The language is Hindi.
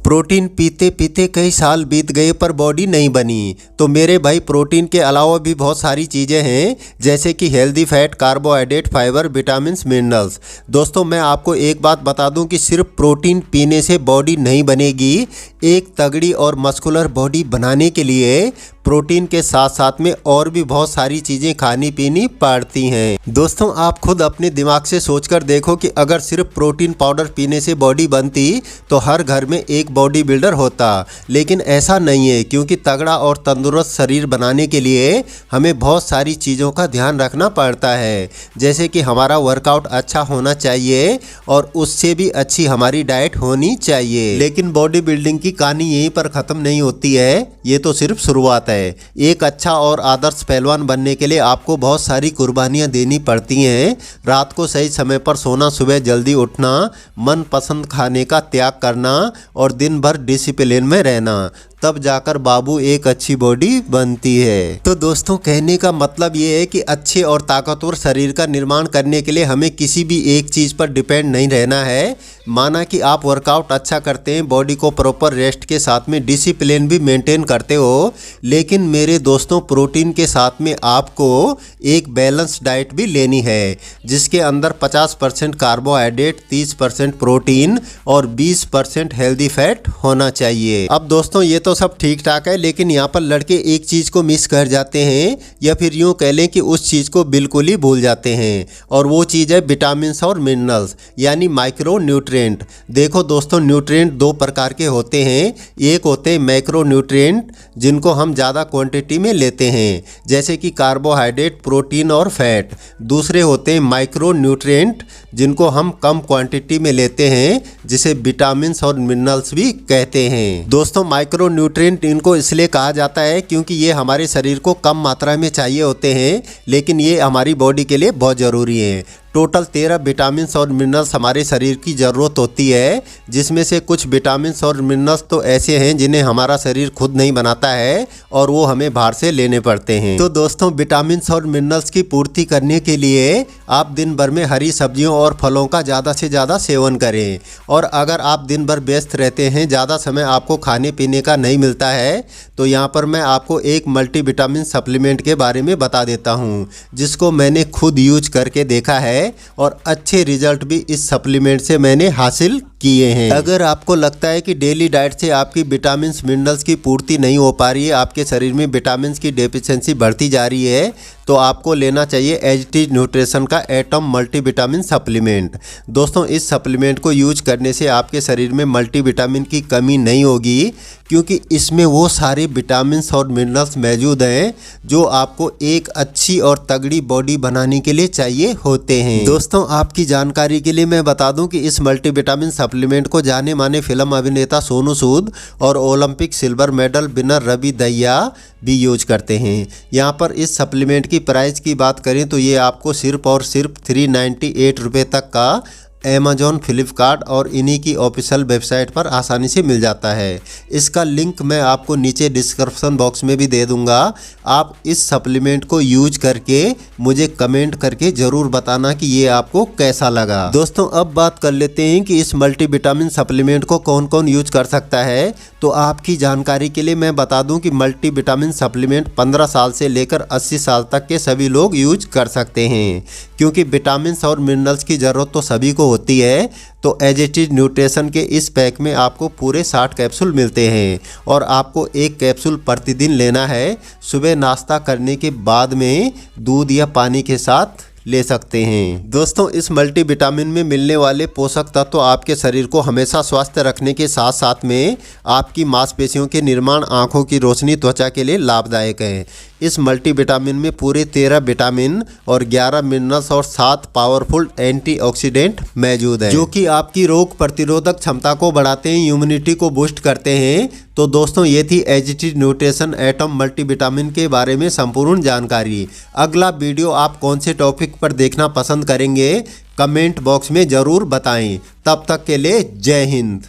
प्रोटीन पीते पीते कई साल बीत गए पर बॉडी नहीं बनी। तो मेरे भाई प्रोटीन के अलावा भी बहुत सारी चीज़ें हैं, जैसे कि healthy fat, carbohydrate, fibre, vitamins, minerals. दोस्तों मैं आपको एक बात बता दूं कि सिर्फ प्रोटीन पीने से बॉडी नहीं बनेगी। एक तगड़ी और मस्कुलर बॉडी बनाने के लिए प्रोटीन के साथ साथ में और भी बहुत सारी चीज़ें खानी पीनी पड़ती हैं। दोस्तों आप खुद अपने दिमाग से सोचकर देखो कि अगर सिर्फ प्रोटीन पाउडर पीने से बॉडी बनती तो हर घर में एक बॉडी बिल्डर होता, लेकिन ऐसा नहीं है, क्योंकि तगड़ा और तंदुरुस्त शरीर बनाने के लिए हमें बहुत सारी चीज़ों का ध्यान रखना पड़ता है। जैसे कि हमारा वर्कआउट अच्छा होना चाहिए और उससे भी अच्छी हमारी डाइट होनी चाहिए। लेकिन बॉडी बिल्डिंग की कहानी यहीं पर ख़त्म नहीं होती है, ये तो सिर्फ शुरुआत है। एक अच्छा और आदर्श पहलवान बनने के लिए आपको बहुत सारी कुर्बानियां देनी पड़ती हैं। रात को सही समय पर सोना, सुबह जल्दी उठना, मनपसंद खाने का त्याग करना और दिन भर डिसिप्लिन में रहना, तब जाकर बाबू एक अच्छी बॉडी बनती है। तो दोस्तों कहने का मतलब ये है कि अच्छे और ताकतवर शरीर का निर्माण करने के लिए हमें किसी भी एक चीज़ पर डिपेंड नहीं रहना है। माना कि आप वर्कआउट अच्छा करते हैं, बॉडी को प्रॉपर रेस्ट के साथ में डिसिप्लिन भी मेंटेन करते हो, लेकिन मेरे दोस्तों प्रोटीन के साथ में आपको एक बैलेंस डाइट भी लेनी है, जिसके अंदर 50% कार्बोहाइड्रेट, 30% प्रोटीन और 20% हेल्दी फैट होना चाहिए। अब दोस्तों ये तो सब ठीक ठाक है, लेकिन यहाँ पर लड़के एक चीज़ को मिस कर जाते हैं, या फिर यूँ कह लें कि उस चीज़ को बिल्कुल ही भूल जाते हैं, और वो चीज़ है विटामिन्स और मिनरल्स यानी माइक्रो न्यूट्रिएंट। देखो दोस्तों न्यूट्रिएंट दो प्रकार के होते हैं। एक होते हैं मैक्रो न्यूट्रिएंट, जिनको हम ज़्यादा क्वांटिटी में लेते हैं, जैसे कि कार्बोहाइड्रेट, प्रोटीन और फैट। दूसरे होते हैं माइक्रो न्यूट्रिएंट, जिनको हम कम क्वांटिटी में लेते हैं, जिसे विटामिन्स और मिनरल्स भी कहते हैं। दोस्तों माइक्रो न्यूट्रिएंट इनको इसलिए कहा जाता है क्योंकि ये हमारे शरीर को कम मात्रा में चाहिए होते हैं, लेकिन ये हमारी बॉडी के लिए बहुत ज़रूरी है। टोटल 13 विटामिन्स और मिनरल्स हमारे शरीर की ज़रूरत होती है, जिसमें से कुछ विटामिन्स और मिनरल्स तो ऐसे हैं जिन्हें हमारा शरीर खुद नहीं बनाता है और वो हमें बाहर से लेने पड़ते हैं। तो दोस्तों विटामिन्स और मिनरल्स की पूर्ति करने के लिए आप दिन भर में हरी सब्जियों और फलों का ज़्यादा से ज़्यादा सेवन करें। और अगर आप दिन भर व्यस्त रहते हैं, ज़्यादा समय आपको खाने पीने का नहीं मिलता है, तो यहाँ पर मैं आपको एक मल्टीविटामिन सप्लीमेंट के बारे में बता देता हूँ, जिसको मैंने खुद यूज करके देखा है और अच्छे रिजल्ट भी इस सप्लीमेंट से मैंने हासिल किए हैं। अगर आपको लगता है कि डेली डाइट से आपकी विटामिन्स मिनरल्स की पूर्ति नहीं हो पा रही है, आपके शरीर में विटामिन्स की डेफिशिएंसी बढ़ती जा रही है, तो आपको लेना चाहिए एज इट इज न्यूट्रिशन का एटम मल्टीविटामिन सप्लीमेंट। दोस्तों इस सप्लीमेंट को यूज करने से आपके शरीर में मल्टीविटामिन की कमी नहीं होगी, क्योंकि इसमें वो सारे विटामिन्स और मिनरल्स मौजूद हैं जो आपको एक अच्छी और तगड़ी बॉडी बनाने के लिए चाहिए होते हैं। दोस्तों आपकी जानकारी के लिए मैं बता दूं कि इस मल्टीविटामिन सप्लीमेंट को जाने माने फिल्म अभिनेता सोनू सूद और Olympic silver medal winner Ravi Dahiya भी यूज करते हैं। यहाँ पर इस सप्लीमेंट की प्राइस की बात करें तो ये आपको सिर्फ और सिर्फ 398 रुपये तक का अमेज़ॉन, फ्लिपकार्ट और इन्हीं की ऑफिशियल वेबसाइट पर आसानी से मिल जाता है। इसका लिंक मैं आपको नीचे डिस्क्रिप्शन बॉक्स में भी दे दूंगा। आप इस सप्लीमेंट को यूज करके मुझे कमेंट करके ज़रूर बताना कि ये आपको कैसा लगा। दोस्तों अब बात कर लेते हैं कि इस मल्टीविटामिन सप्लीमेंट को कौन कौन यूज कर सकता है। तो आपकी जानकारी के लिए मैं बता दूं कि मल्टीविटामिन सप्लीमेंट 15 साल से लेकर 80 साल तक के सभी लोग यूज कर सकते हैं, क्योंकि विटामिन्स और मिनरल्स की ज़रूरत तो सभी को होती है। तो एज इट इज न्यूट्रिशन के इस पैक में आपको पूरे 60 कैप्सूल मिलते हैं और आपको एक कैप्सूल प्रतिदिन लेना है। सुबह नाश्ता करने के बाद में दूध या पानी के साथ ले सकते हैं। दोस्तों इस मल्टीविटामिन में मिलने वाले पोषक तत्व आपके शरीर को हमेशा स्वस्थ रखने के साथ साथ में आपकी मांसपेशियों के निर्माण, आंखों की रोशनी, त्वचा के लिए लाभदायक है। इस मल्टीविटामिन में पूरे 13 विटामिन और 11 मिनरल्स और 7 पावरफुल एंटीऑक्सीडेंट मौजूद हैं, जो कि आपकी रोग प्रतिरोधक क्षमता को बढ़ाते हैं, इम्यूनिटी को बूस्ट करते हैं। तो दोस्तों ये थी as it is nutrition atom multivitamin के बारे में संपूर्ण जानकारी। अगला वीडियो आप कौन से टॉपिक पर देखना पसंद करेंगे, कमेंट बॉक्स में ज़रूर बताएं। तब तक के लिए जय हिंद।